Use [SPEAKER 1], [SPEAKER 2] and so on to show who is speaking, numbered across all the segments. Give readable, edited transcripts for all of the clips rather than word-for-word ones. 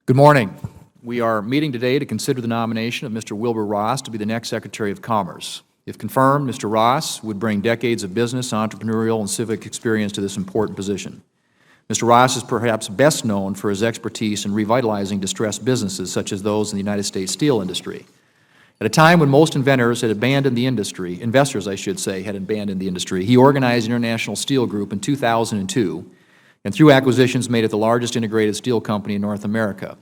[SPEAKER 1] Good morning. We are meeting today to consider the nomination of Mr. Wilbur Ross to be the next Secretary of Commerce. If confirmed, Mr. Ross would bring decades of business, entrepreneurial, and civic experience to this important position. Mr. Ross is perhaps best known for his expertise in revitalizing distressed businesses such as those in the United States steel industry. At a time when most investors, had abandoned the industry, he organized the International Steel Group in 2002, and through acquisitions made it the largest integrated steel company in North America.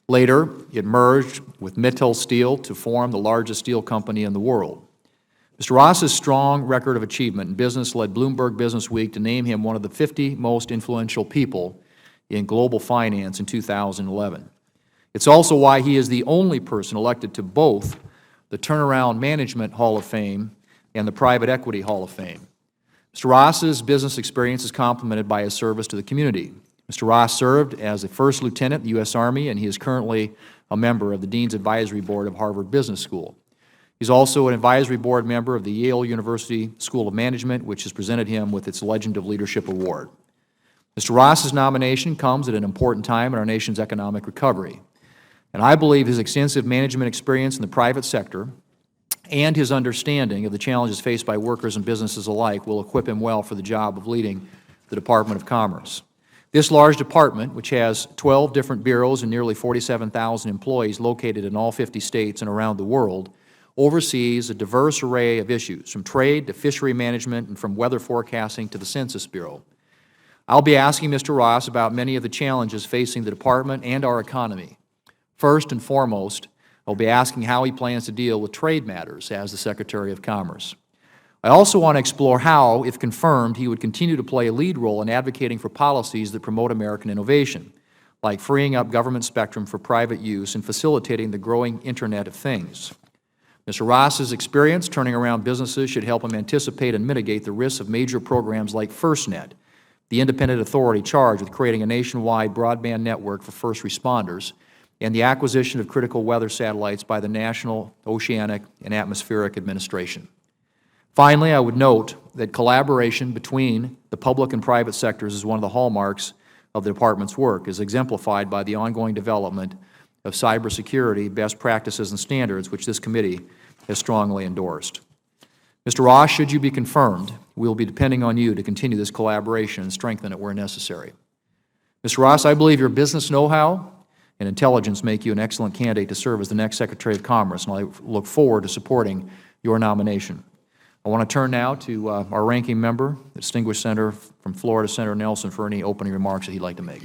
[SPEAKER 1] Later, it merged with Mittal Steel to form the largest steel company in the world. Mr. Ross's strong record of achievement in business led Bloomberg Businessweek to name him one of the 50 most influential people in global finance in 2011. It's also why he is the only person elected to both the Turnaround Management Hall of Fame and the Private Equity Hall of Fame. Mr. Ross's business experience is complemented by his service to the community. Mr. Ross served as a first lieutenant in the U.S. Army, and he is currently a member of the Dean's Advisory Board of Harvard Business School. He's also an advisory board member of the Yale University School of Management, which has presented him with its Legend of Leadership Award. Mr. Ross's nomination comes at an important time in our nation's economic recovery, and I believe his extensive management experience in the private sector and his understanding of the challenges faced by workers and businesses alike will equip him well for the job of leading the Department of Commerce. This large department, which has 12 different bureaus and nearly 47,000 employees located in all 50 states and around the world, oversees a diverse array of issues, from trade to fishery management and from weather forecasting to the Census Bureau. I'll be asking Mr. Ross about many of the challenges facing the Department and our economy. First and foremost, I'll be asking how he plans to deal with trade matters as the Secretary of Commerce. I also want to explore how, if confirmed, he would continue to play a lead role in advocating for policies that promote American innovation, like freeing up government spectrum for private use and facilitating the growing Internet of Things. Mr. Ross's experience turning around businesses should help him anticipate and mitigate the risks of major programs like FirstNet, the independent authority charged with creating a nationwide broadband network for first responders, and the acquisition of critical weather satellites by the National Oceanic and Atmospheric Administration. Finally, I would note that collaboration between the public and private sectors is one of the hallmarks of the Department's work, as exemplified by the ongoing development of cybersecurity best practices and standards, which this committee has strongly endorsed. Mr. Ross, should you be confirmed, we will be depending on you to continue this collaboration and strengthen it where necessary. Mr. Ross, I believe your business know-how and intelligence make you an excellent candidate to serve as the next Secretary of Commerce, and I look forward to supporting your nomination. I want to turn now to our ranking member, the distinguished Senator from Florida, Senator Nelson, for any opening remarks that he'd like to make.